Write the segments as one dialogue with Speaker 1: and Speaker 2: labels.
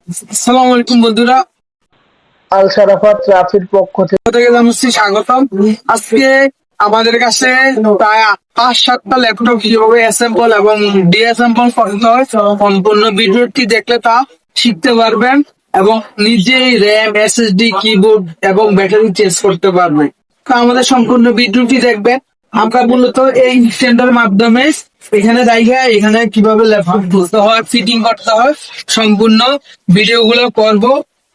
Speaker 1: আসসালামু আলাইকুম বন্ধুরা,
Speaker 2: আল শারাফাত ট্রাফির পক্ষ
Speaker 1: থেকে জানাচ্ছি স্বাগতম। আজকে আমাদের কাছে প্রায় 5-7টা ল্যাপটপ কিভাবে অ্যাসেম্বল এবং ডিঅ্যাসেম্বল করতে হয় সম্পূর্ণ ভিডিওটি দেখলে তা শিখতে পারবেন এবং নিজেই র্যাম, এসএসডি, কিবোর্ড এবং ব্যাটারি চেঞ্জ করতে পারবেন। তো আমাদের সম্পূর্ণ ভিডিওটি দেখবেন। আমরা মূলত এই স্ট্যান্ডের মাধ্যমে এখানে কিভাবে ল্যাপটপ খুলতে হয়, ফিটিং করতে হয়, সম্পূর্ণ ভিডিওগুলো করব।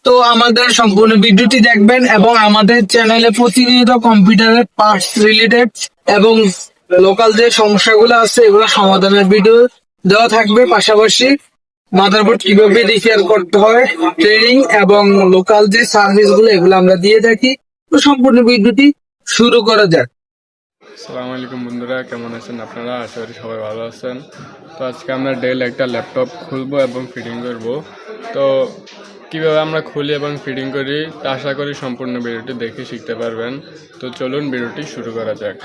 Speaker 1: তো আমাদের সম্পূর্ণ ভিডিওটি দেখবেন এবং আমাদের চ্যানেলে প্রতিনিয়ত কম্পিউটারের পার্টস রিলেটেড এবং লোকাল যে সমস্যাগুলো আছে এগুলো সমাধানের ভিডিও দেওয়া থাকবে। পাশাপাশি মাদারবোর্ড কিভাবে রিপেয়ার করতে হয়, ট্রেনিং এবং লোকাল যে সার্ভিস গুলো এগুলো আমরা দিয়ে থাকি। তো সম্পূর্ণ ভিডিওটি শুরু করা যাক।
Speaker 3: আসসালামু আলাইকুম বন্ধুরা, কেমন আছেন আপনারা? আশা করি সবাই ভালো আছেন। তো আজকে আমরা ডেল একটা ল্যাপটপ খুলবো এবং ফিটিং করব। তো কিভাবে আমরা খুলি এবং ফিটিং করি তা আশা করি সম্পূর্ণ ভিডিওটি দেখে শিখতে পারবেন। তো চলুন ভিডিওটি শুরু করা যাক।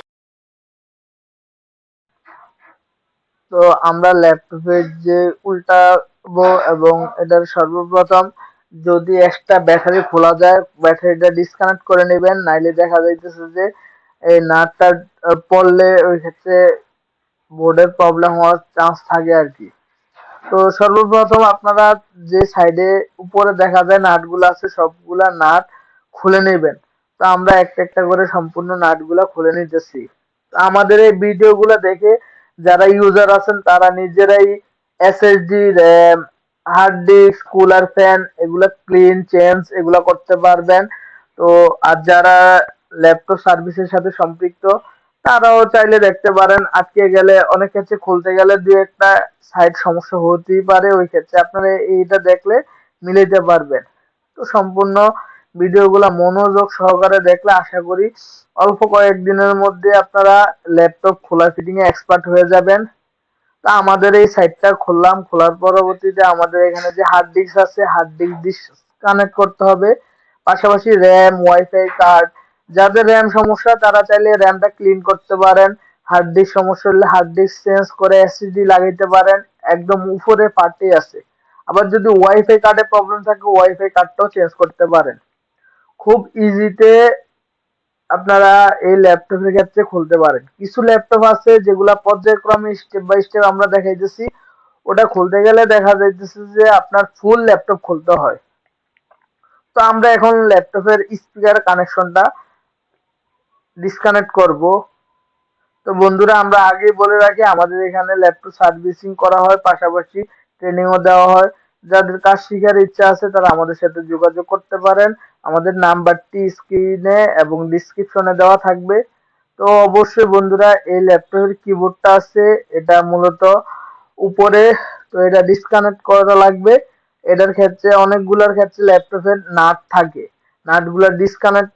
Speaker 2: তো আমরা ল্যাপটপের যে উল্টাবো এবং এটার সর্বপ্রথম যদি একটা ব্যাটারি খোলা যায় ব্যাটারিটা ডিসকানেক্ট করে নেবেন, নাইলে দেখা যাইতেছে যে এই নাটটা পড়লে ওই ক্ষেত্রে বোর্ডের প্রবলেম হওয়ার চান্স থাকে আর কি। তো সর্বপ্রথম আপনারা যে সাইডে উপরে দেখা যায় নাটগুলো আছে সবগুলা নাট খুলে নেবেন। তো আমরা একটা একটা করে সম্পূর্ণ নাটগুলা খুলে নিতেছি। তো আমাদের এই ভিডিওগুলো দেখে যারা ইউজার আছেন তারা নিজেরাই SSD, RAM, hard disk, cooler, fan এগুলা ক্লিন চেঞ্জ এগুলা করতে পারবেন। তো আর যারা ল্যাপটপ সার্ভিসের সাথে সম্পৃক্ত তারাও চাইলে দেখতে পারেন। আটকে গেলে অনেক ক্ষেত্রে খুলতে গেলে দুই একটা সাইড সমস্যা হতেই পারে, ওই ক্ষেত্রে আপনারা এইটা দেখলে মিলাইতে পারবেন। তো সম্পূর্ণ ভিডিওগুলা মনোযোগ সহকারে দেখলে আশা করি অল্প কয়েকদিনের মধ্যে আপনারা ল্যাপটপ খোলা ফিটিং এ এক্সপার্ট হয়ে যাবেন। তা আমাদের এই সাইটটা খুললাম, খোলার পরবর্তীতে আমাদের এখানে যে হার্ড ডিস্ক আছে হার্ড ডিস্ক কানেক্ট করতে হবে। পাশাপাশি র্যাম, ওয়াইফাই কার্ড, যাদের র্যাম সমস্যা তারা চাইলে র্যামটা ক্লিন করতে পারেন। হার্ড ডিস্ক সমস্যা হলে হার্ড ডিস্ক চেঞ্জ করে এসএসডি লাগাইতে পারেন, একদম উপরে পার্টে আছে। আবার যদি ওয়াইফাই কার্ডে প্রবলেম থাকে ওয়াইফাই কার্ডটাও চেঞ্জ করতে পারেন। খুব ইজিতে আপনারা এই ল্যাপটপের ক্ষেত্রে খুলতে পারেন। কিছু ল্যাপটপ আছে যেগুলা পর্যায়ক্রমে স্টেপ বাই স্টেপ আমরা দেখাইতেছি, ওটা খুলতে গেলে দেখা যাইতেছে যে আপনার ফুল ল্যাপটপ খুলতে হয়। তো আমরা এখন ল্যাপটপের স্পিকার কানেকশনটা ডিসকানেক্ট করব। তো বন্ধুরা আমরা আগেই বলে রাখি আমাদের এখানে ল্যাপটপ সার্ভিসিং করা হয়, পাশাপাশি ট্রেনিংও দেওয়া হয়। যাদের কাজ শিখার ইচ্ছা আছে তারা আমাদের সাথে যোগাযোগ করতে পারেন। আমাদের নাম্বারটি স্ক্রিনে এবং ডিসক্রিপশনে দেওয়া থাকবে। তো অবশ্যই বন্ধুরা এই ল্যাপটপের কিবোর্ডটা আছে এটা মূলত উপরে, তো এটা ডিসকানেক্ট করা লাগবে। এটার ক্ষেত্রে অনেকগুলোর ক্ষেত্রে ল্যাপটপের নাট থাকে, নাটগুলা ডিসকানেক্ট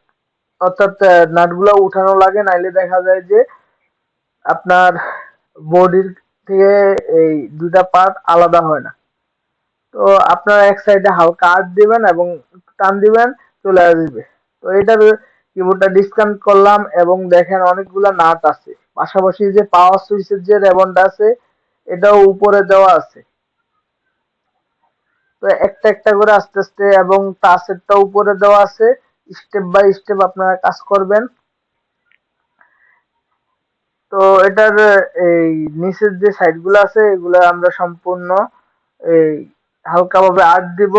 Speaker 2: অর্থাৎ নাটগুলা উঠানো লাগে, নাইলে দেখা যায় যে আপনার বডির থেকে এই দুইটা পার্ট আলাদা হয় না। তো আপনারা এক সাইডে হালকা আঁচ দিবেন এবং টান দিবেন, চলে আসবে। তো এটার কিবোর্ডটা ডিসকানেক্ট করলাম এবং দেখেন অনেকগুলা নাট আছে। পাশাপাশি যে পাওয়ার সুইচের যে রেবনটা আছে এটাও উপরে দেওয়া আছে। তো একটা একটা করে আস্তে আস্তে এবং টাচেরটা উপরে দেওয়া আছে। স্টেপ বাই স্টেপ আপনারা কাজ করবেন। তো এটার এই নিচের যে সাইড গুলো আছে এগুলো আমরা সম্পূর্ণ এই হালকাভাবে আঁচ দিব।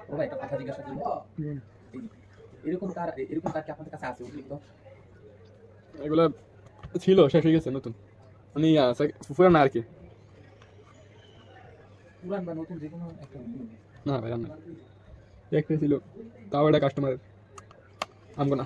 Speaker 4: ও ভাই, একটা কথা জিজ্ঞাসা করি। এরকম তার কি আপনাদের কাছে আছে অতিরিক্ত?
Speaker 3: এগুলো ছিল, শেষ হয়ে গেছে, নতুন মানে পুরানো আর কি।
Speaker 4: পুরান বা নতুন যে কোনো একটা?
Speaker 3: না ভাই, আর না, একটা ছিল, তাও এটা কাস্টমারের, আমগো না।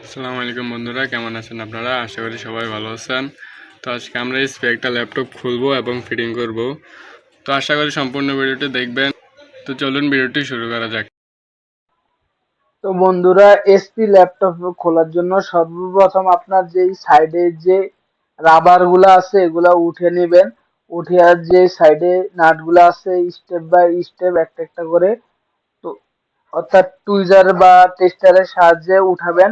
Speaker 3: আসসালামু আলাইকুম বন্ধুরা, কেমন আছেন আপনারা? আশা করি সবাই ভালো আছেন। তো আজকে আমরা এই একটা ল্যাপটপ খুলবো এবং ফিটিং করব। তো আশা করি সম্পূর্ণ ভিডিওটি দেখবেন। তো চলুন ভিডিওটি শুরু করা যাক।
Speaker 2: তো বন্ধুরা, এসপি ল্যাপটপ খোলার জন্য সর্বপ্রথম আপনার যেই সাইডে যে রাবার গুলা আছে এগুলা উঠে নেবেন। উঠে আর যে সাইডে নাট গুলা আছে স্টেপ বাই স্টেপ একটা একটা করে, তো অর্থাৎ টুইজার বা টেস্টারের সাহায্যে উঠাবেন।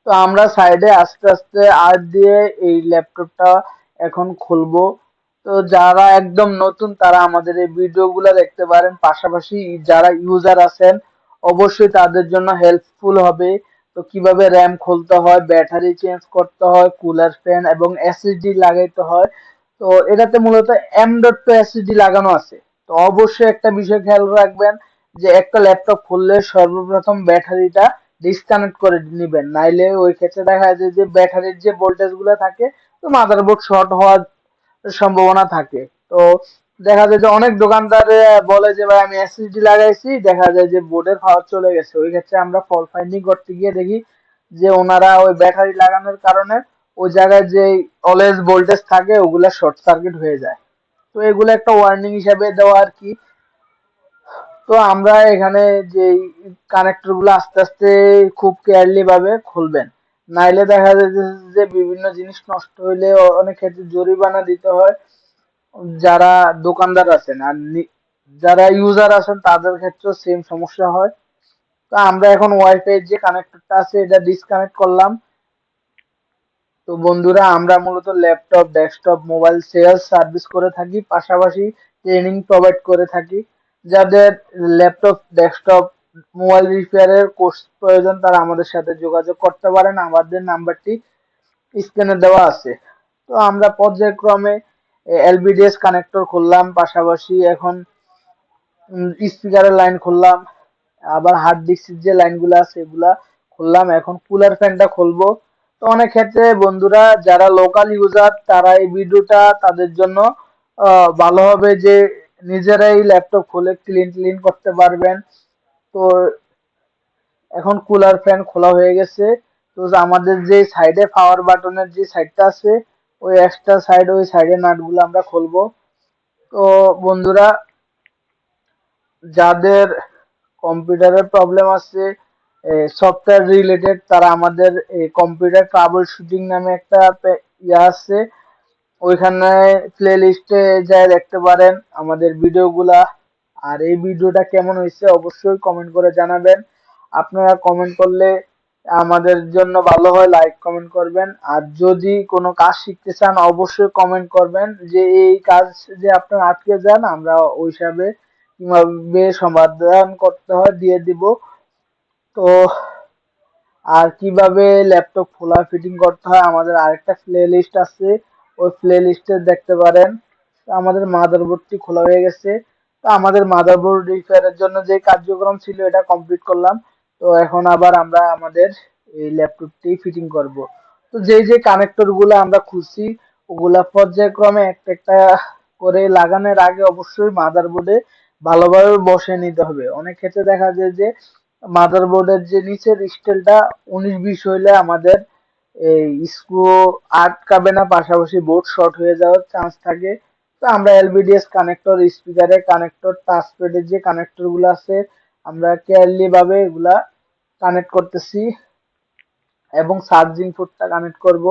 Speaker 2: তো আমরা সাইডে আস্তে আস্তে আর্ট দিয়ে এই ল্যাপটপটা এখন খুলবো। তো যারা একদম নতুন তারা আমাদের এই ভিডিওগুলো দেখতে পারেন, পাশাপাশি যারা ইউজার আছেন অবশ্যই তাদের জন্য হেল্পফুল হবে। তো কিভাবে র্যাম খুলতে হয়, ব্যাটারি চেঞ্জ করতে হয়, কুলার ফ্যান এবং এসএসডি লাগাইতে হয়। তো এটাতে মূলত M.2 এসএসডি লাগানো আছে। তো অবশ্যই একটা বিষয় খেয়াল রাখবেন যে একটা ল্যাপটপ খুললে সর্বপ্রথম ব্যাটারিটা ডিসকানেক্ট করে নিবেন, নাইলে ওই ক্ষেত্রে দেখা যায় যে ব্যাটারির যে ভোল্টেজ গুলো থাকে তো মাদারবোর্ড শর্ট হওয়ার সম্ভাবনা থাকে। তো দেখা যায় যে অনেক দোকানদার বলে যে ভাই আমি এসএসডি লাগাইছি, দেখা যায় যে বোর্ডের পাওয়ার চলে গেছে। ওই ক্ষেত্রে আমরা ফল্ট ফাইন্ডিং করতে গিয়ে দেখি যে ওনারা ওই ব্যাটারি লাগানোর কারণে ওই জায়গায় যে অলওয়েজ ভোল্টেজ থাকে ওগুলা শর্ট সার্কিট হয়ে যায়। তো এগুলো একটা ওয়ার্নিং হিসাবে দেওয়া আর কি। তো আমরা এখানে যে কানেক্টর গুলো আস্তে আস্তে খুব কেয়ারলি ভাবে খুলবেন, নাইলে দেখা যায় যে বিভিন্ন জিনিস নষ্ট হইলে অনেক ক্ষেত্রে জরিমানা দিতে হয় যারা দোকানদার আছেন। আর যারা ইউজার আছেন তাদের ক্ষেত্রেও সেম সমস্যা হয়। তো আমরা এখন ওয়াইফাই যে কানেক্টরটা আছে এটা ডিসকানেক্ট করলাম। তো বন্ধুরা, আমরা মূলত laptop, desktop, mobile sales service করে থাকি, পাশাপাশি ট্রেনিং প্রোভাইড করে থাকি। যাদের ল্যাপটপ, ডেস্কটপ, মোবাইল রিপেয়ারের কোর্স প্রয়োজন তারা আমাদের সাথে যোগাযোগ করতে পারেন। আমাদের নাম্বারটি স্ক্রিনে দেওয়া আছে। তো আমরা পর্যায়ক্রমে এলবিডিএস কানেক্টর খুললাম, পাশাপাশি এখন স্পিকারের লাইন খুললাম, আবার হার্ড ডিস্কের যে লাইনগুলো আছে এগুলা খুললাম। এখন কুলার ফ্যানটা খুলবো। তো অনেক ক্ষেত্রে বন্ধুরা যারা লোকাল ইউজার তারা এই ভিডিওটা তাদের জন্য ভালো হবে যে নিজেরাই ল্যাপটপ খুলে ক্লিন করতে পারবেন। তো এখন কুলার ফ্যান খোলা হয়ে গেছে। তো আমাদের যে সাইডে পাওয়ার বাটনের যে সাইডটা আছে ওই এক্সট্রা সাইড, ওই সাইডের নাটগুলো আমরা খুলবো। তো বন্ধুরা, যাদের কম্পিউটারের প্রবলেম আছে সফটওয়্যার রিলেটেড তারা আমাদের কম্পিউটার ট্রাবল শুটিং নামে একটা ইয়ে আছে, ওইখানে প্লে লিস্টে যায় দেখতে পারেন আমাদের ভিডিওগুলা। আর এই ভিডিওটা কেমন হয়েছে অবশ্যই কমেন্ট করে জানাবেন। আপনারা কমেন্ট করলে আমাদের জন্য ভালো হয়, লাইক কমেন্ট করবেন। আর যদি কোনো কাজ শিখতে চান অবশ্যই কমেন্ট করবেন যে এই কাজ যে আপনারা আটকে যান আমরা ওই হিসাবে কিভাবে সমাধান করতে হয় দিয়ে দিব। তো আর কিভাবে ল্যাপটপ খোলা ফিটিং করতে হয় আমাদের আরেকটা প্লে লিস্ট আছে, ওই প্লে লিস্টে দেখতে পারেন। তো আমাদের মাদারবোর্ডটি খোলা হয়ে গেছে। তো আমাদের মাদারবোর্ড রিপেয়ারের জন্য যে কার্যক্রম ছিল এটা কমপ্লিট করলাম। তো এখন আবার আমরা আমাদের এই ল্যাপটপটি ফিটিং করব। তো যে কানেক্টর গুলো আমরা খুঁজছি ওগুলা পর্যায়ক্রমে একটা একটা করে লাগানোর আগে অবশ্যই মাদারবোর্ডে ভালোভাবে বসে নিতে হবে। অনেক ক্ষেত্রে দেখা যায় যে মাদারবোর্ডের যে নিচের স্টেলটা 19-20 হইলে আমাদের এই স্ক্রু আটকাবে না, পাশাপাশি বোর্ড শর্ট হয়ে যাওয়ার চান্স থাকে। তো আমরা এলবিডিএস কানেক্টর, স্পিকারের কানেক্টর, টাচপ্যাডের যে কানেক্টর গুলো আছে আমরা কেয়ারলি ভাবে এগুলা কানেক্ট করতেছি এবং চার্জিং পোর্টটা কানেক্ট করব।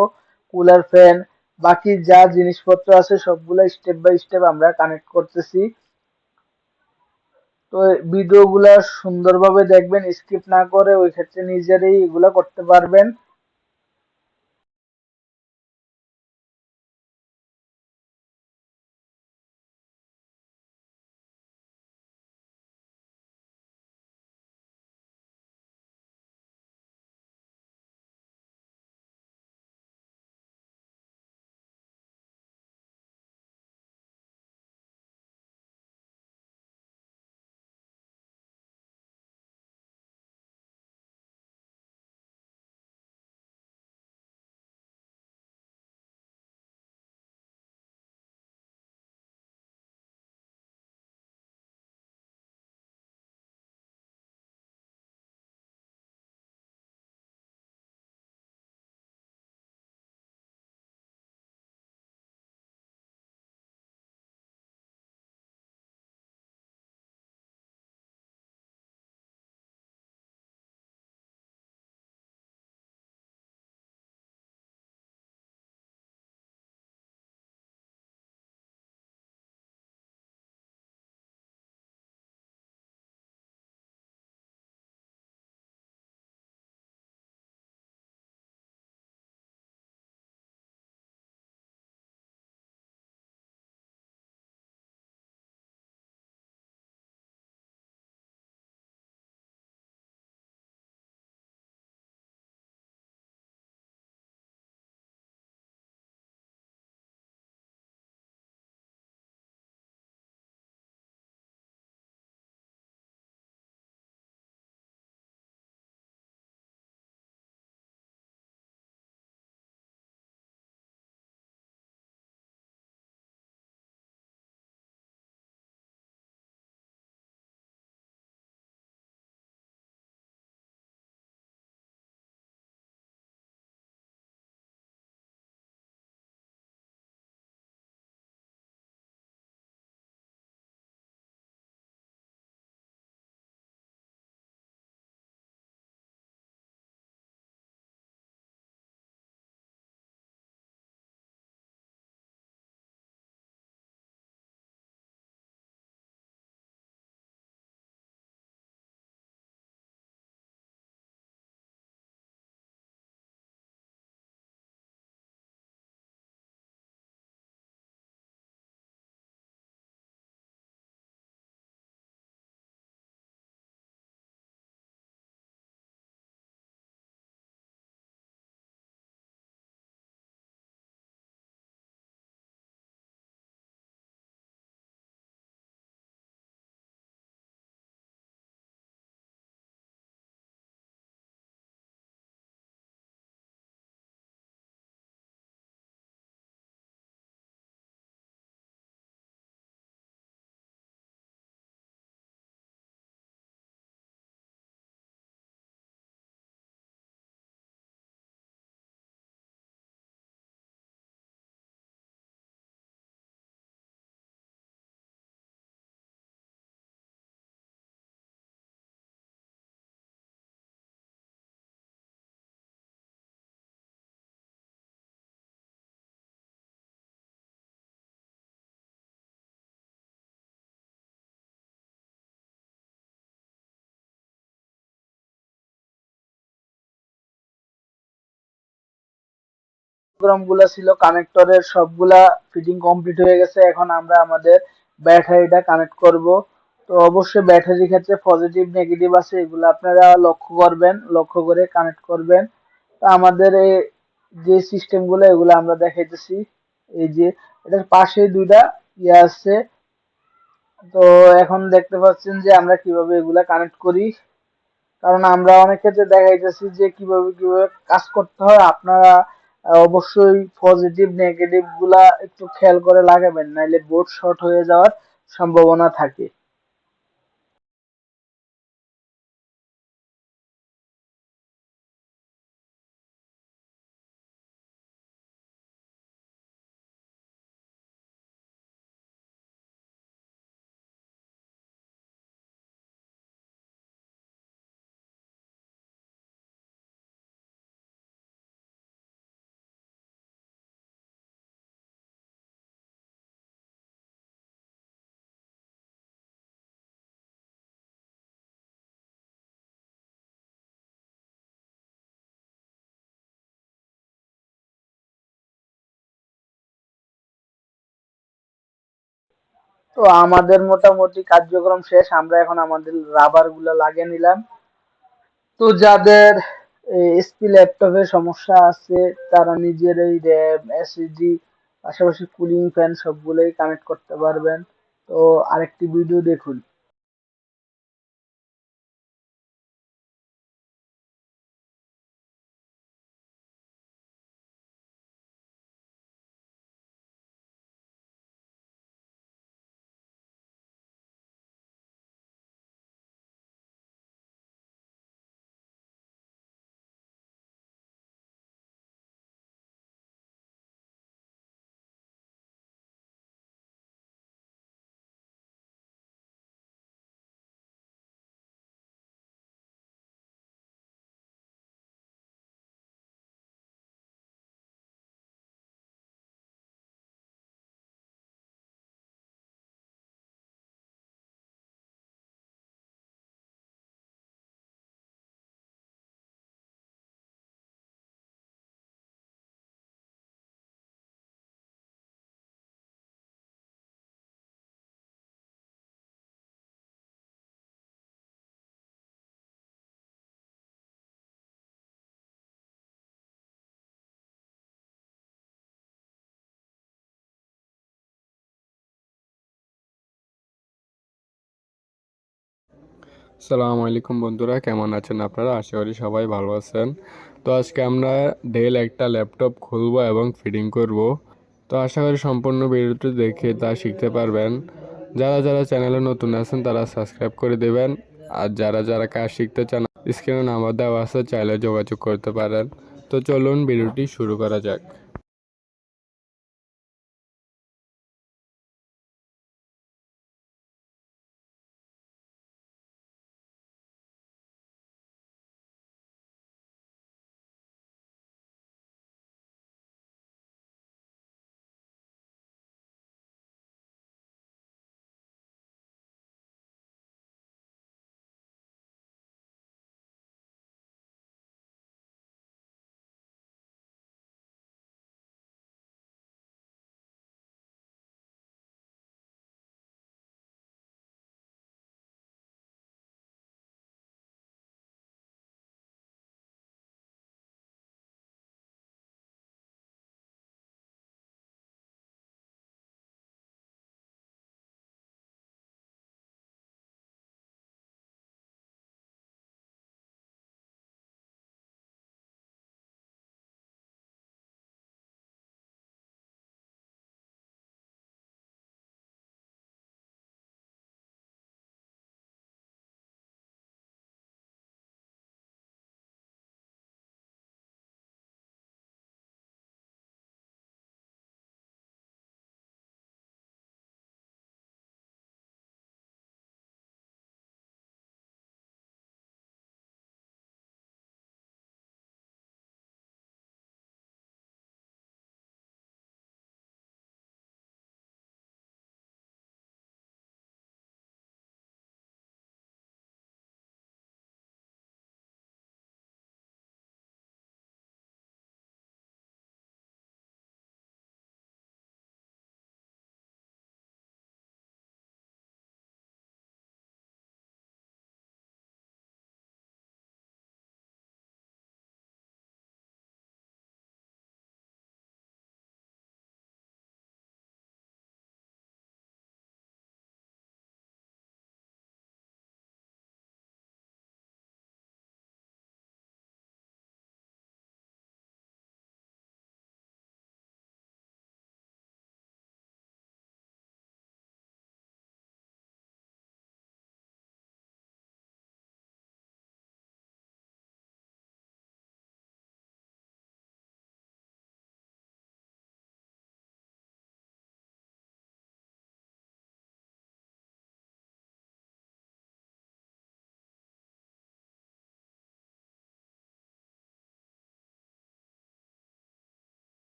Speaker 2: কুলার ফ্যান বাকি যা জিনিসপত্র আছে সবগুলা স্টেপ বাই স্টেপ আমরা কানেক্ট করতেছি। তো ভিডিওগুলা সুন্দরভাবে দেখবেন, স্কিপ না করে, ওই ক্ষেত্রে নিজেরাই এগুলা করতে পারবেন। প্রোগ্রামগুলা ছিল কানেক্টরের সবগুলা ফিটিং কমপ্লিট হয়ে গেছে। এখন আমরা আমাদের ব্যাটারিটা কানেক্ট করব। তো অবশ্যই ব্যাটারির ক্ষেত্রে পজিটিভ নেগেটিভ আছে, এগুলো আপনারা লক্ষ্য করবেন, লক্ষ্য করে কানেক্ট করবেন। তো আমাদের এই যে সিস্টেমগুলো এগুলো আমরা দেখাইতেছি। এই যে এটার পাশে দুইটা ইয়ে আছে। তো এখন দেখতে পাচ্ছেন যে আমরা কিভাবে এগুলা কানেক্ট করি, কারণ আমরা অনেক ক্ষেত্রে দেখাইতেছি যে কিভাবে কিভাবে কাজ করতে হয়। আপনারা অবশ্যই পজিটিভ নেগেটিভ গুলা একটু খেয়াল করে লাগাবেন, নাইলে বোর্ড শর্ট হয়ে যাওয়ার সম্ভাবনা থাকে। তো আমাদের মোটামুটি কার্যক্রম শেষ, আমরা এখন আমাদের রাবার গুলা লাগিয়ে নিলাম। তো যাদের এসপি ল্যাপটপে সমস্যা আছে তারা নিজের এই র্যাম, এসএসডি, পাশাপাশি কুলিং ফ্যান সবগুলোই কানেক্ট করতে পারবেন। তো আরেকটি ভিডিও দেখুন।
Speaker 3: সালামু আলাইকুম বন্ধুরা, কেমন আছেন আপনারা? আশা করি সবাই ভালো আছেন। তো আজকে আমরা ডেল একটা ল্যাপটপ খুলবো এবং ফিটিং করব। তো আশা করি সম্পূর্ণ ভিডিওটি দেখে তা শিখতে পারবেন। যারা যারা চ্যানেলে নতুন আছেন তারা সাবস্ক্রাইব করে দেবেন, আর যারা যারা কাজ শিখতে চান স্ক্রিনে নাম্বার দেওয়া আছে, চাইলে যোগাযোগ করতে পারেন। তো চলুন ভিডিওটি শুরু করা যাক।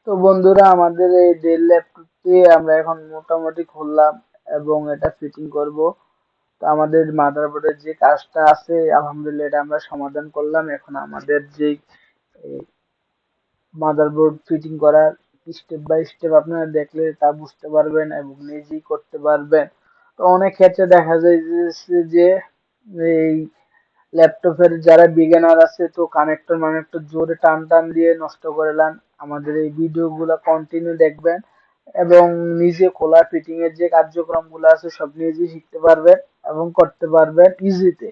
Speaker 2: তো বন্ধুরা, আমাদের এই ডেল ল্যাপটপটি আমরা এখন মোটামুটি খুললাম এবং এটা ফিটিং করব। তো আমাদের মাদারবোর্ডের যে কাজটা আছে আলহামদুলিল্লাহ এটা আমরা সমাধান করলাম। এখন আমাদের যে মাদারবোর্ড ফিটিং করার স্টেপ বাই স্টেপ আপনারা দেখলে তা বুঝতে পারবেন এবং নিজেই করতে পারবেন। তো অনেক ক্ষেত্রে দেখা যায় যে এই ল্যাপটপের যারা বিগিনার আছে তো কানেক্টর মানেক্টর জোরে টান টান দিয়ে নষ্ট করে দেন। আমাদের এই ভিডিওগুলো কন্টিনিউ দেখবেন এবং নিজে খোলা ফিটিং এর যে কার্যক্রমগুলো আছে সব নিজেই শিখতে পারবেন এবং করতে পারবেন ইজিতে।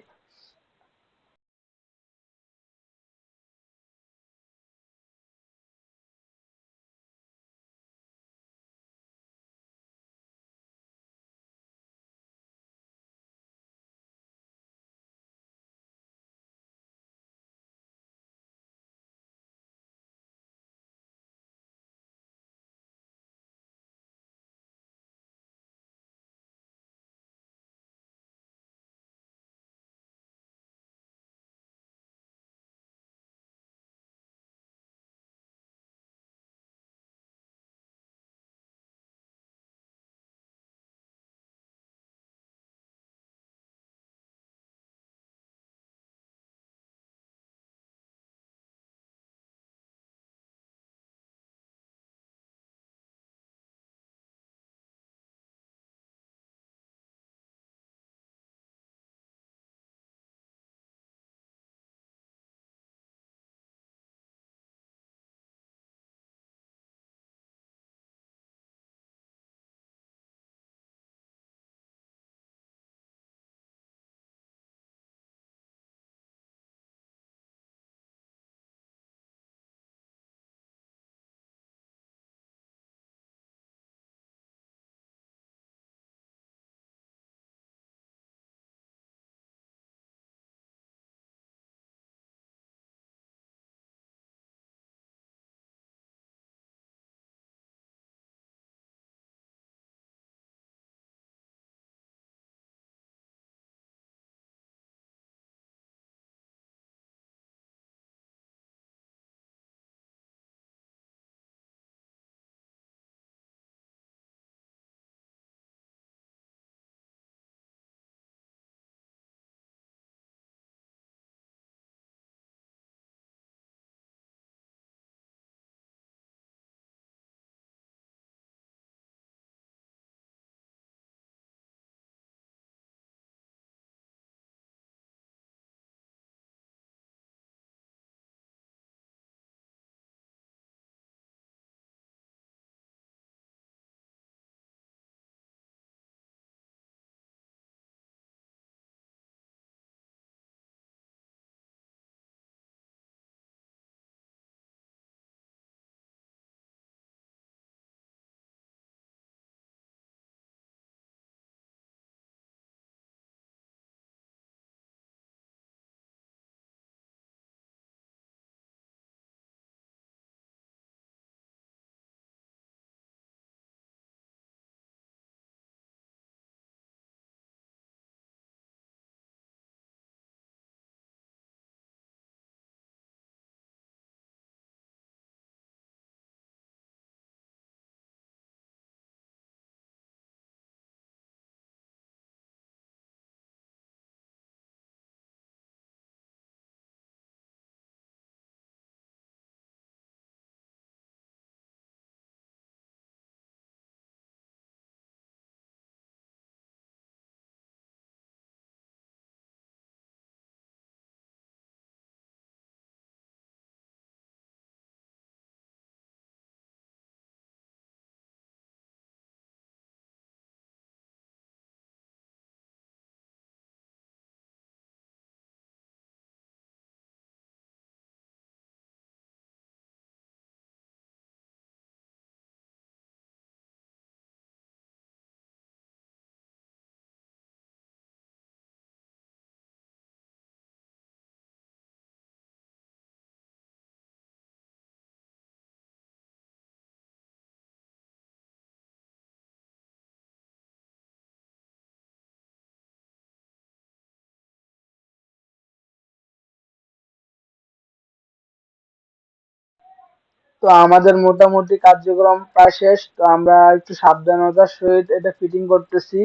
Speaker 2: তো আমাদের মোটামুটি কার্যক্রম প্রায় শেষ। তো আমরা একটু সাবধানতার সহিত এটা ফিটিং করতেছি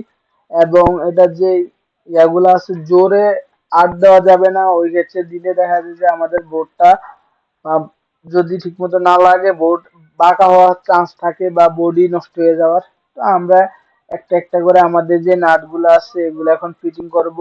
Speaker 2: এবং এটা যে ইয়াগুলো আছে জোরে আট দেওয়া যাবে না। ওই ক্ষেত্রে দিলে দেখা যায় যে আমাদের বোর্ডটা যদি ঠিকমতো না লাগে, বোর্ড বাঁকা হওয়ার চান্স থাকে বা বডি নষ্ট হয়ে যাওয়ার। তো আমরা একটা একটা করে আমাদের যে নাটগুলো আছে এগুলো এখন ফিটিং করব।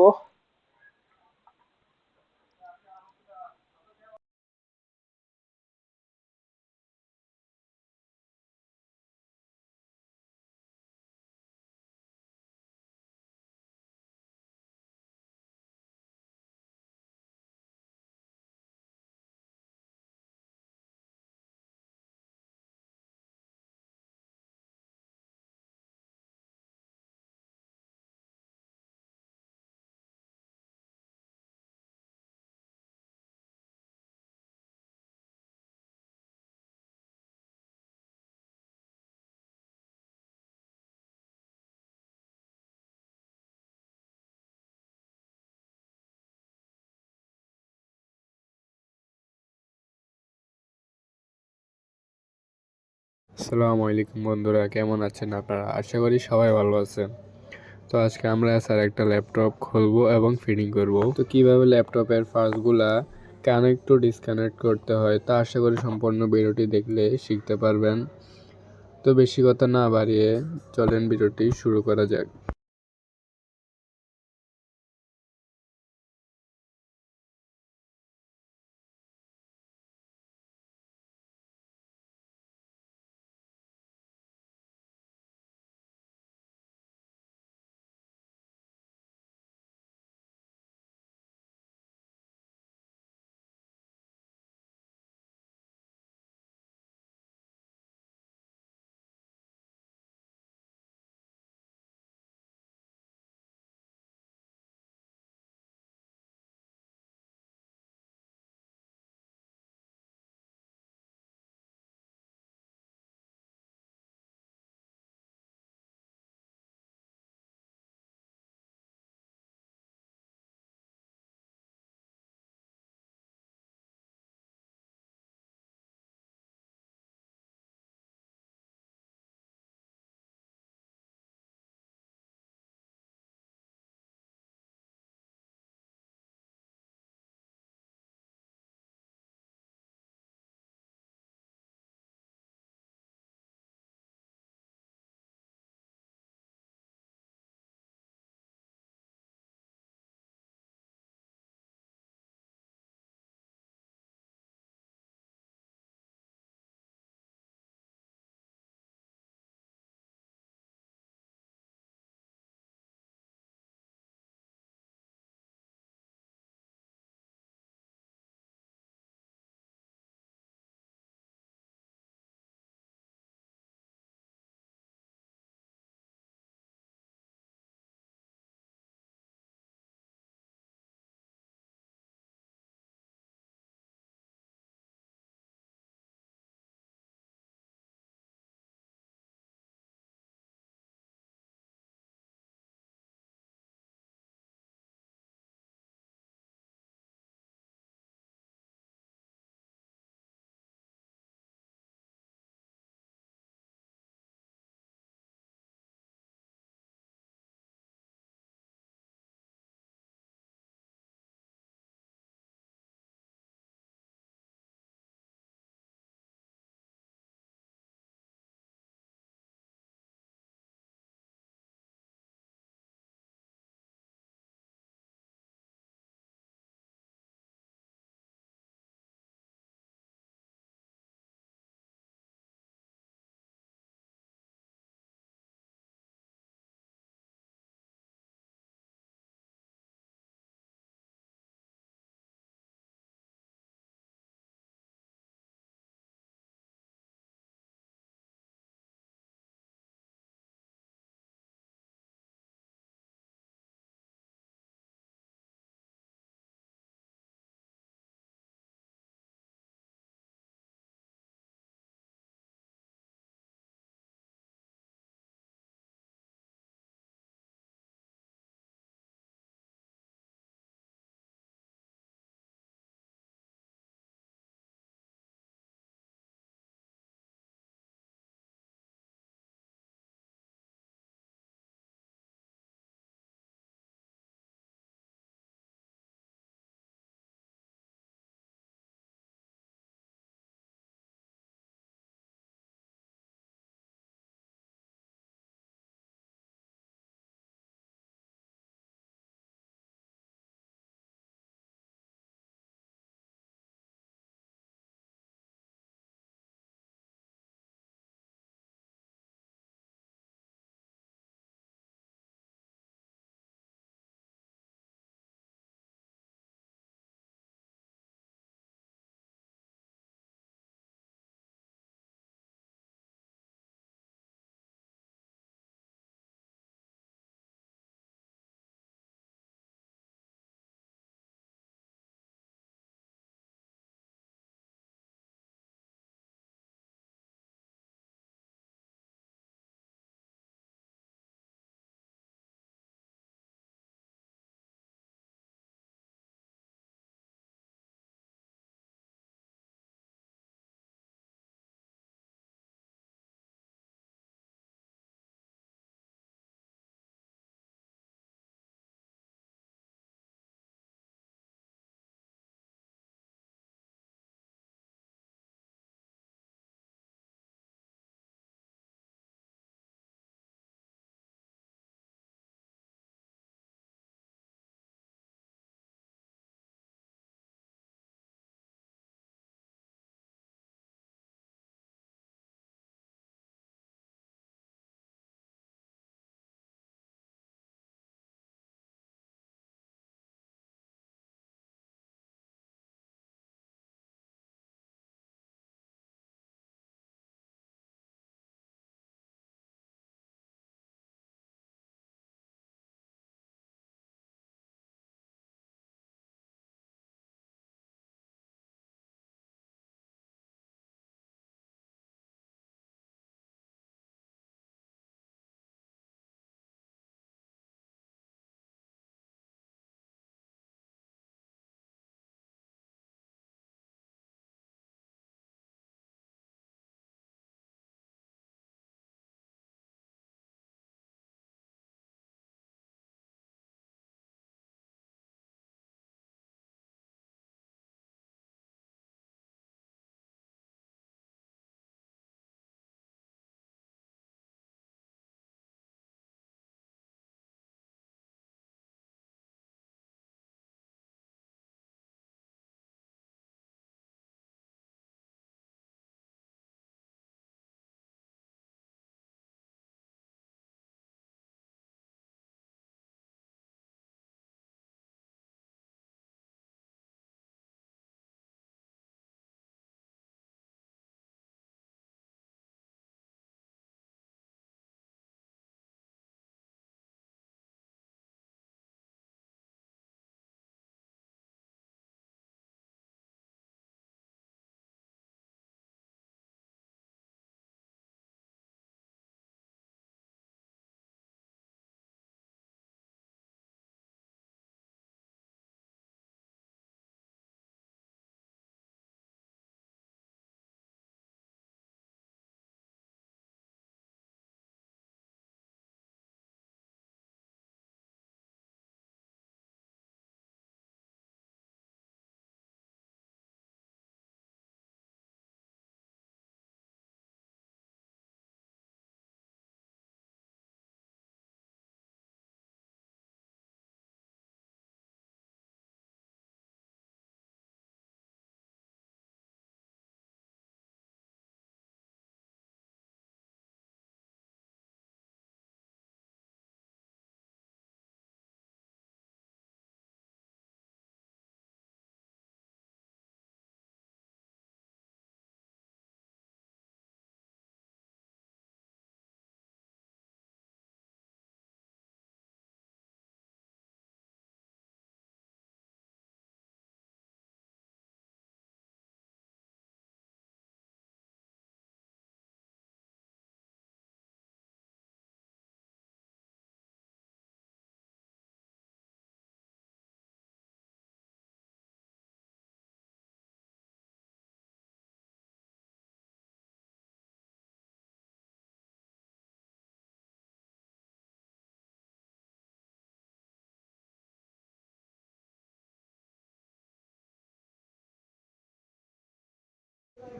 Speaker 3: আসসালামু আলাইকুম বন্ধুরা, কেমন আছেন আপনারা? আশা করি সবাই ভালো আছেন। তো আজকে আমরা স্যার একটা ল্যাপটপ খুলবো এবং ফিটিং করব। তো কিভাবে ল্যাপটপের পার্টসগুলা কানেক্ট টু ডিসকানেক্ট করতে হয় তা আশা করি সম্পূর্ণ ভিডিওটি দেখলে শিখতে পারবেন। তো বেশি কথা না বাড়িয়ে চলেন ভিডিওটি শুরু করা যাক।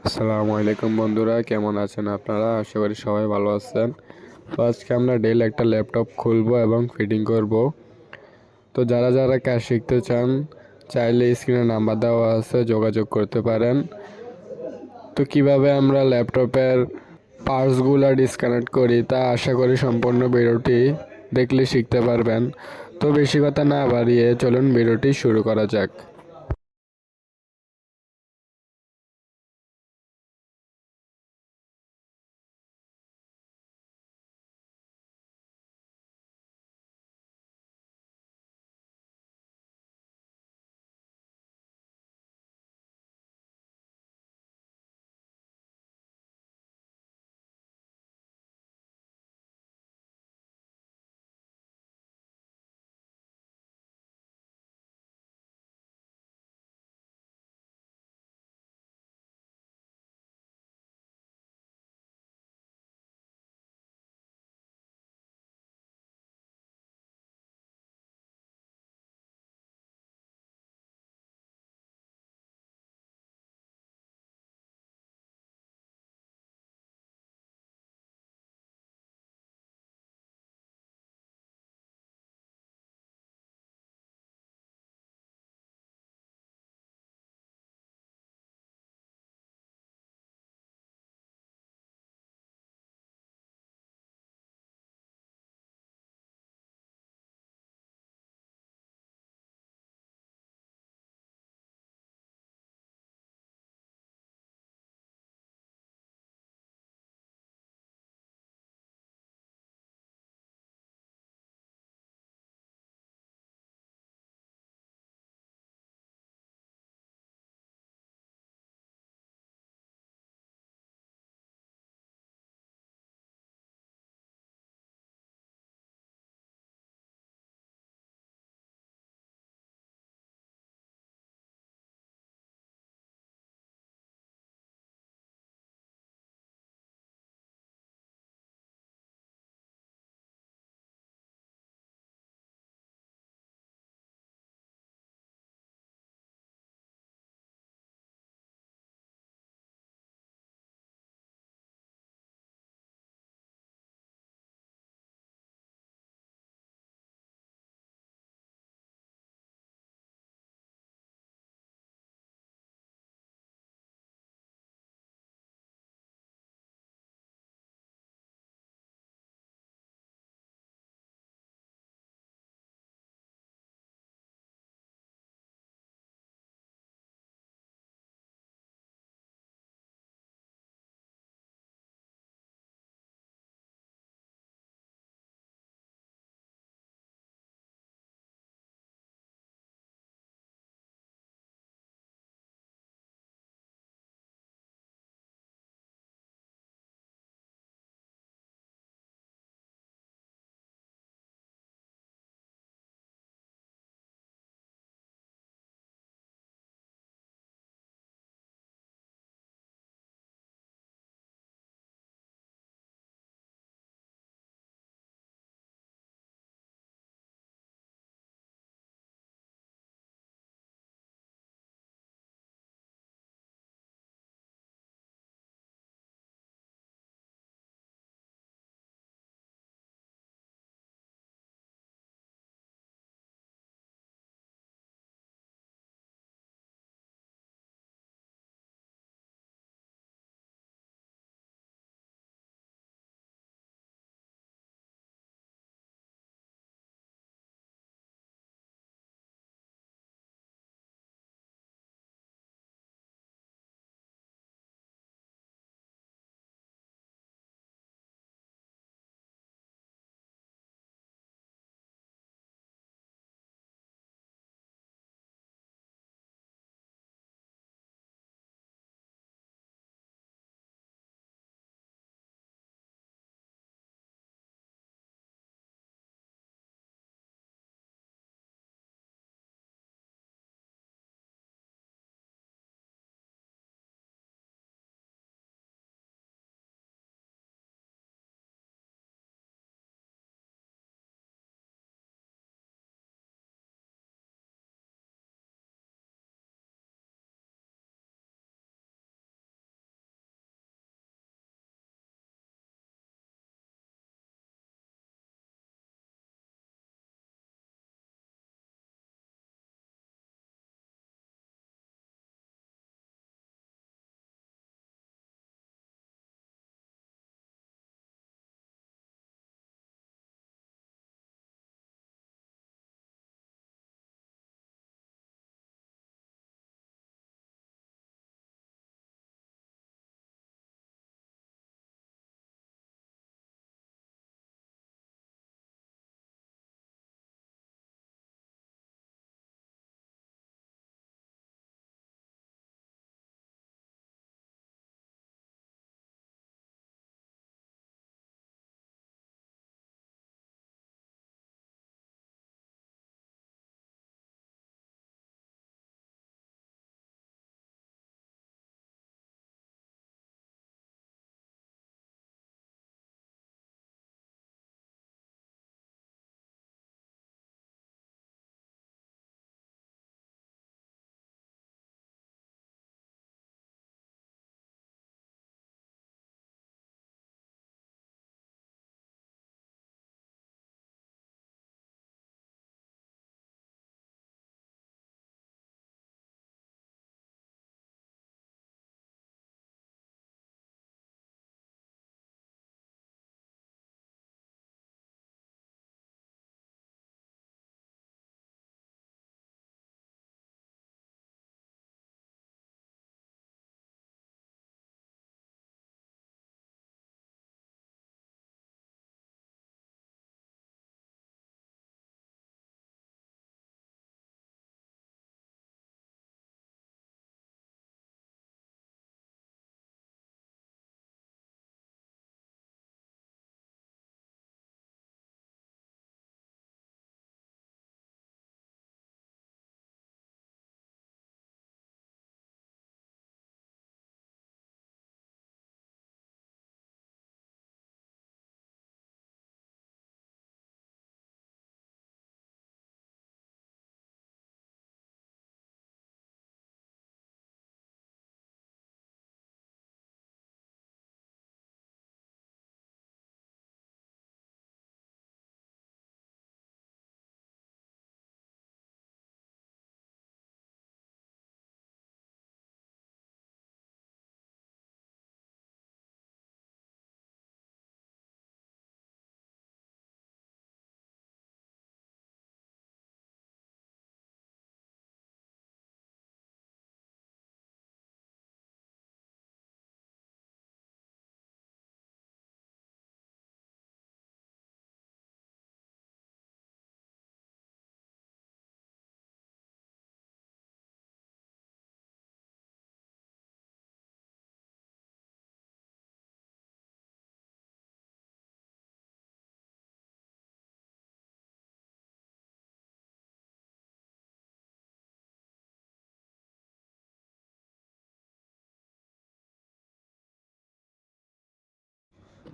Speaker 3: আসসালামু আলাইকুম বন্ধুরা, কেমন আছেন আপনারা? আশা করি সবাই ভালো আছেন। তো আজকে আমরা ডেল একটা ল্যাপটপ খুলবো এবং ফিটিং করব। তো যারা যারা কাজ শিখতে চান চাইলে স্ক্রিনে নাম্বার দেওয়া আছে, যোগাযোগ করতে পারেন। তো কিভাবে আমরা ল্যাপটপের পার্টসগুলো ডিসকানেক্ট করি তা আশা করি সম্পূর্ণ ভিডিওটি দেখলে শিখতে পারবেন। তো বেশি কথা না বাড়িয়ে চলুন ভিডিওটি শুরু করা যাক।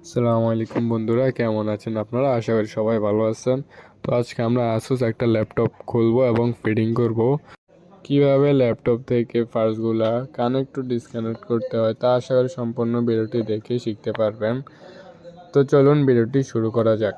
Speaker 3: আসসালামু আলাইকুম বন্ধুরা, কেমন আছেন আপনারা? আশা করি সবাই ভালো আছেন। তো আজকে আমরা আসুস একটা ল্যাপটপ খুলবো এবং ফিটিং করব। কিভাবে ল্যাপটপ থেকে পার্টসগুলা কানেক্ট টু ডিসকানেক্ট করতে হয় তা আশা করি সম্পূর্ণ ভিডিওটি দেখে শিখতে পারবেন। তো চলুন ভিডিওটি শুরু করা যাক।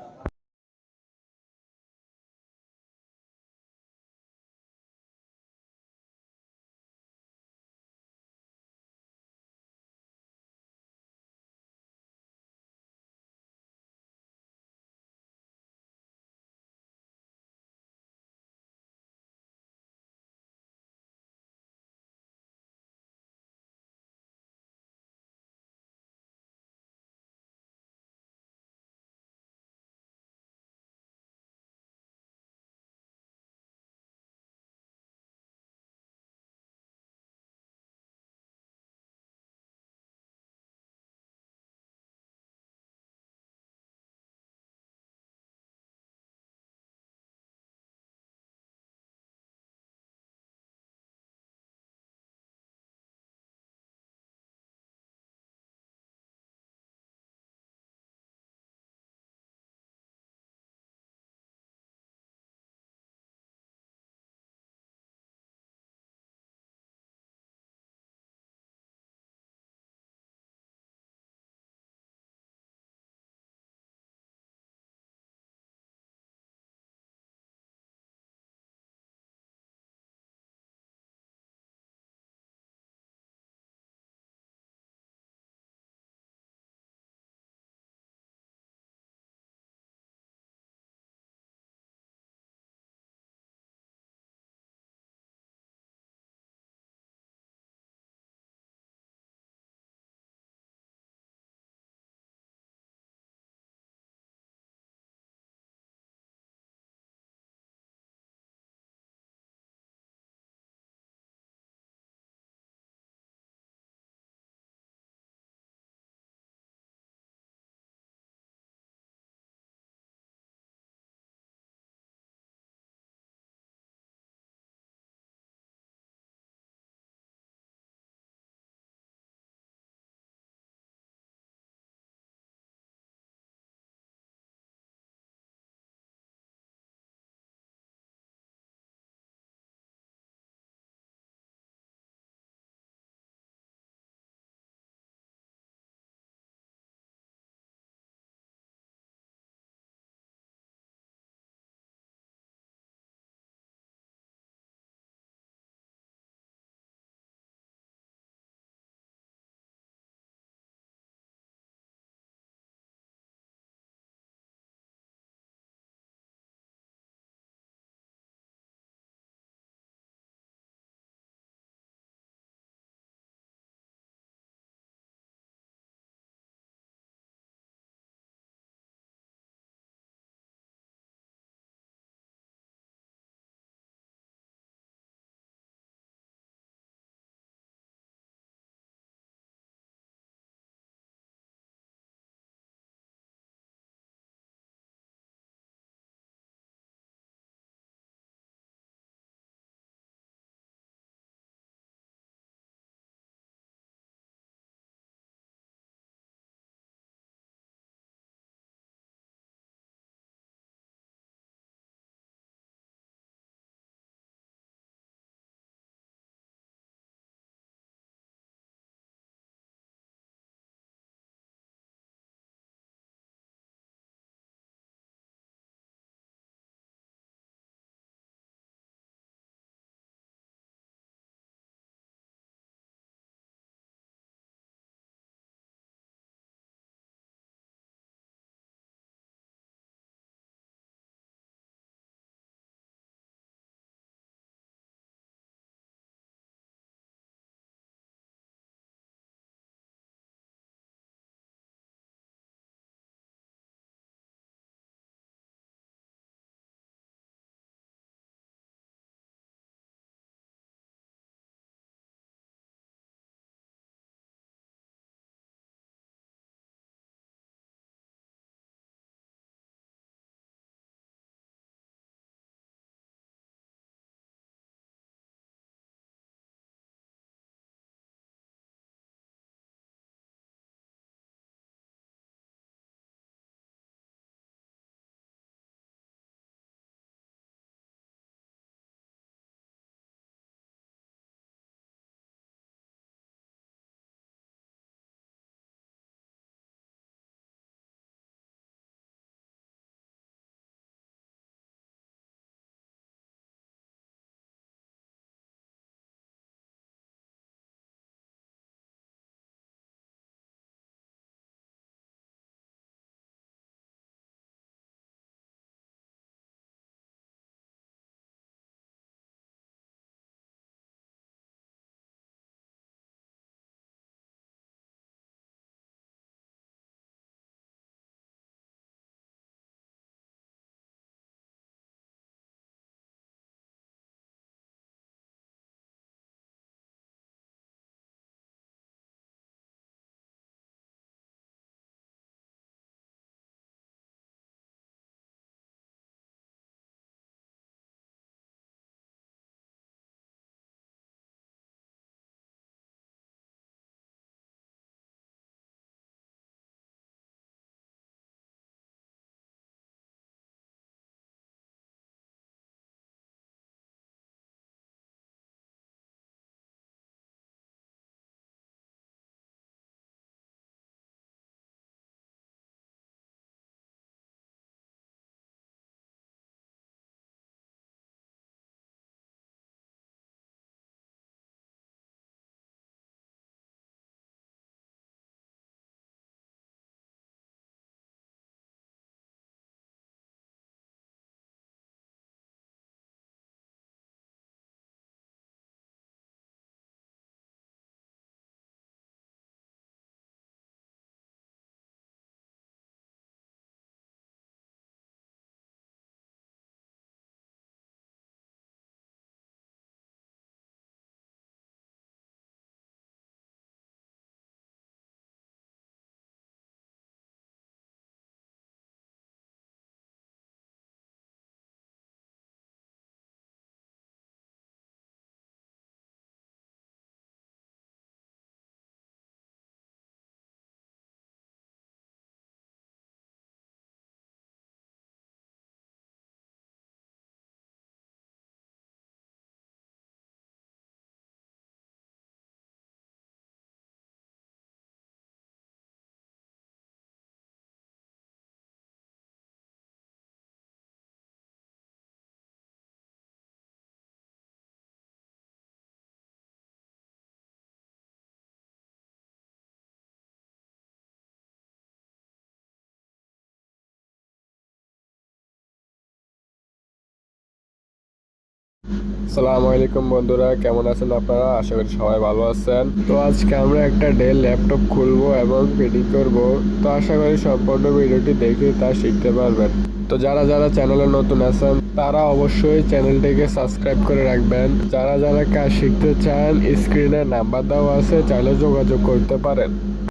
Speaker 3: আসসালামু আলাইকুম বন্ধুরা, কেমন আছেন আপনারা? আশা করি সবাই ভালো আছেন। তো আজকে আমরা একটা ডেল ল্যাপটপ খুলবো এবং ফিটিং করব। তো আশা করি সম্পূর্ণ ভিডিওটি দেখে তা শিখতে পারবেন। তো যারা যারা চ্যানেলে নতুন আছেন তারা অবশ্যই চ্যানেলটিকে সাবস্ক্রাইব করে রাখবেন। যারা যারা কাজ শিখতে চান স্ক্রিনে নাম্বার দেওয়া আছে, চাইলে যোগাযোগ করতে পারেন।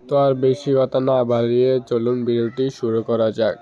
Speaker 3: তো আর বেশি কথা না বাড়িয়ে চলুন ভিডিওটি শুরু করা যাক।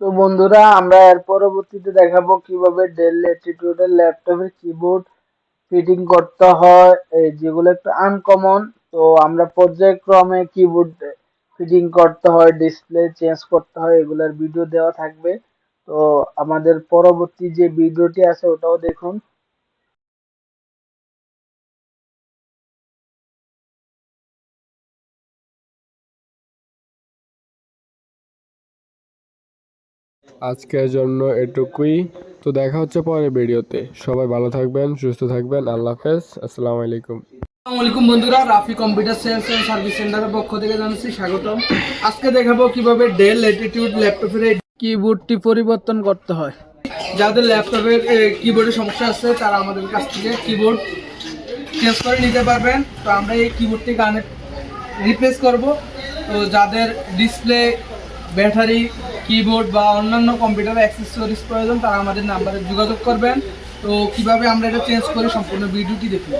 Speaker 2: তো বন্ধুরা, আমরা এর পরবর্তীতে দেখাবো কিভাবে ডেল ল্যাটিটিউডের ল্যাপটপের কিবোর্ড ফিটিং করতে হয়, এই যেগুলো একটু আনকমন। তো আমরা পর্যায়ক্রমে কিবোর্ড ফিটিং করতে হয়, ডিসপ্লে চেঞ্জ করতে হয়, এগুলোর ভিডিও দেওয়া থাকবে। তো আমাদের পরবর্তী যে ভিডিওটি আছে ওটাও দেখুন।
Speaker 3: আজকের জন্য এটুকুই। তো দেখা হচ্ছে পরের ভিডিওতে। সবাই ভালো থাকবেন, সুস্থ থাকবেন। আল্লাহ হাফেজ। আসসালামু আলাইকুম।
Speaker 1: আসসালামু আলাইকুম বন্ধুরা, Rafi computer sales and service সেন্টারের পক্ষ থেকে জানাচ্ছি স্বাগতম। আজকে দেখাবো কিভাবে ডেল ল্যাটিটিউড ল্যাপটপের এই কিবোর্ডটি পরিবর্তন করতে হয়। যাদের ল্যাপটপের কিবোর্ডের সমস্যা আছে তারা আমাদের কাছ থেকে কিবোর্ড চেঞ্জ করে নিতে পারবেন। তো আমরা এই কিবোর্ডটি কানেক্ট রিপ্লেস করব। তো যাদের ডিসপ্লে, ব্যাটারি, কিবোর্ড বা অন্যান্য কম্পিউটার অ্যাক্সেসরিজ প্রয়োজন তারা আমাদের নাম্বারে যোগাযোগ করবেন। তো কিভাবে আমরা এটা চেঞ্জ করি সম্পূর্ণ ভিডিওটি দেখুন।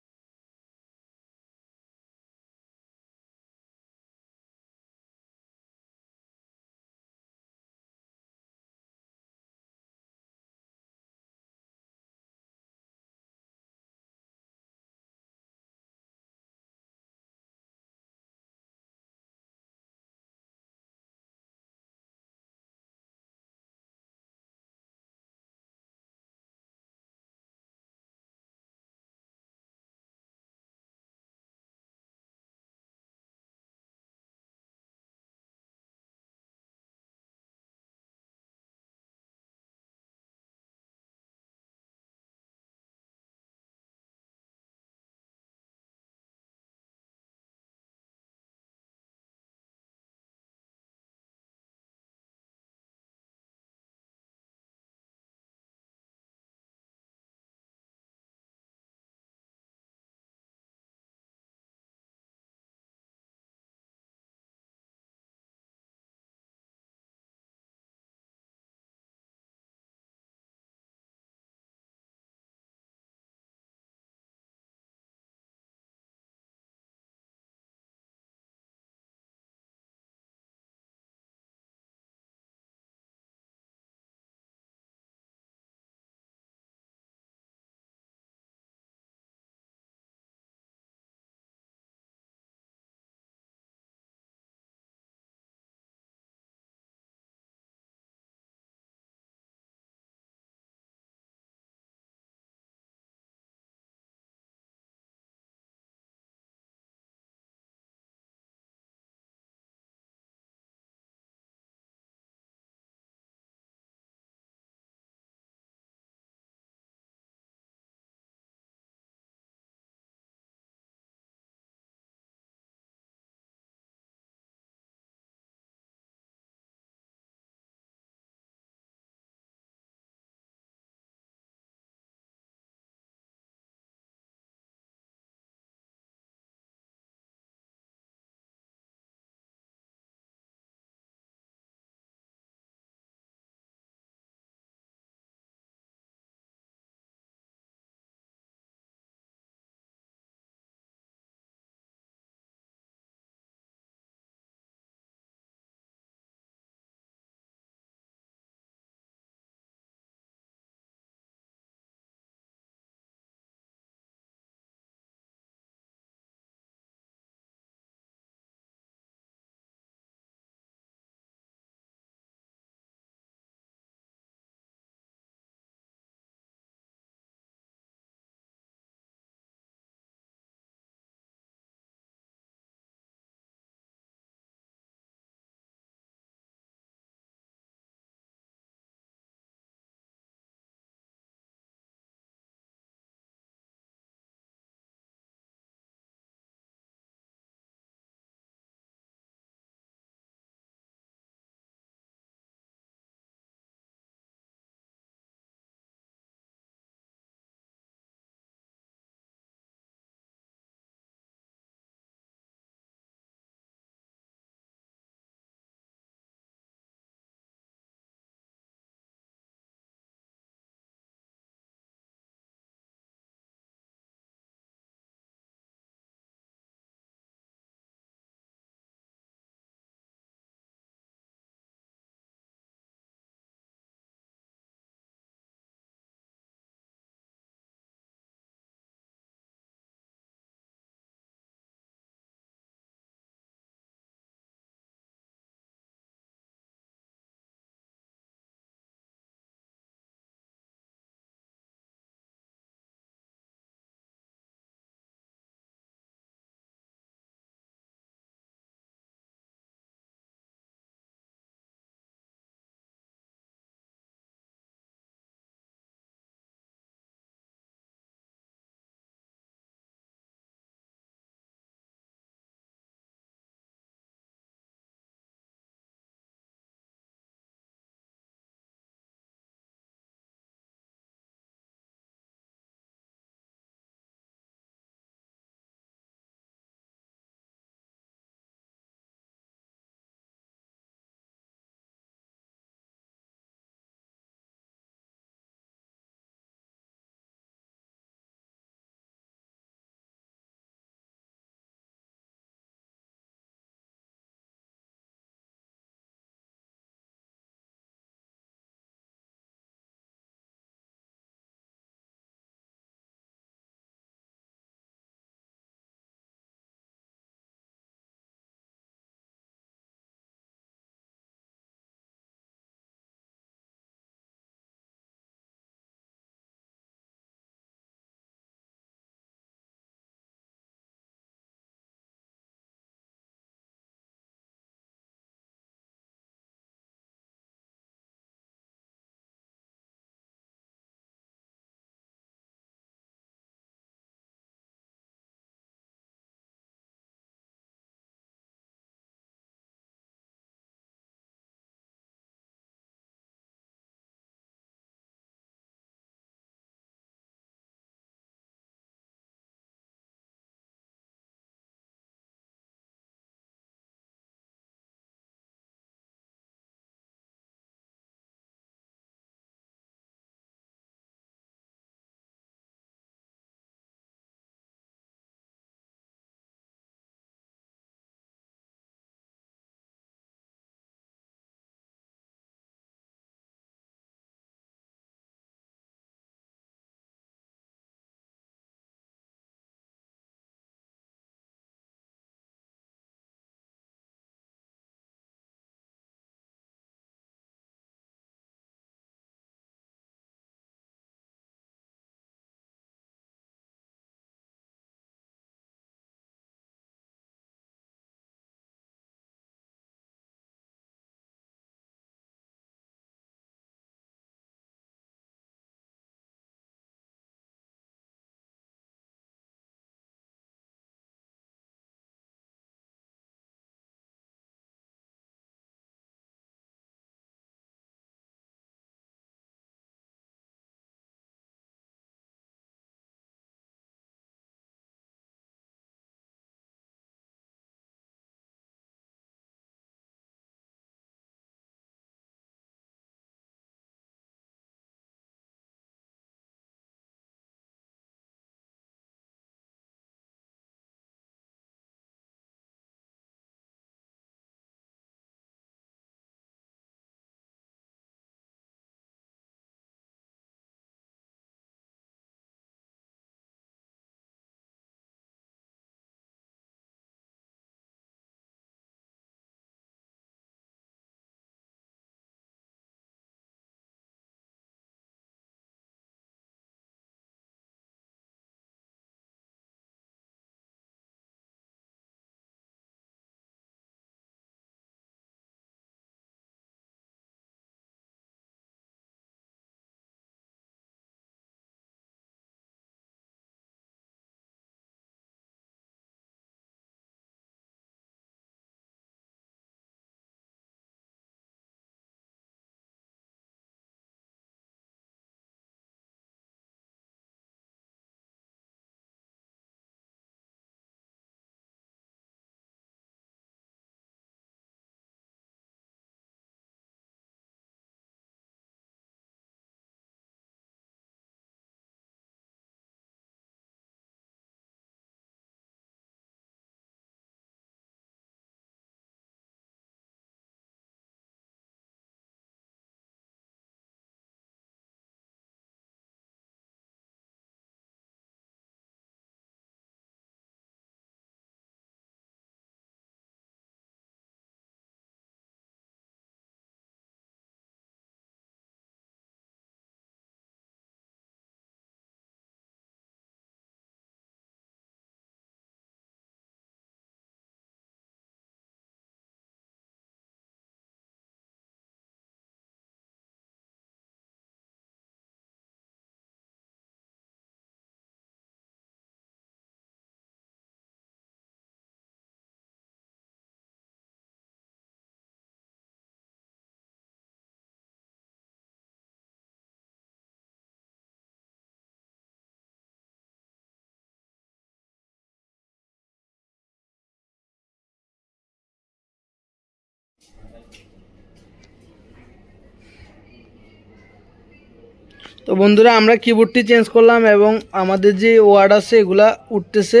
Speaker 1: তো বন্ধুরা আমরা কিবোর্ডটি চেঞ্জ করলাম এবং আমাদের যে ওয়ার্ড আছে এগুলা উঠতেছে।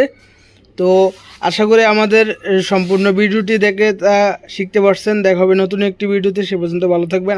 Speaker 1: তো আশা করি আমাদের সম্পূর্ণ ভিডিওটি দেখে তা শিখতে পারছেন। দেখা হবে নতুন একটি ভিডিওতে, সে পর্যন্ত ভালো থাকবেন।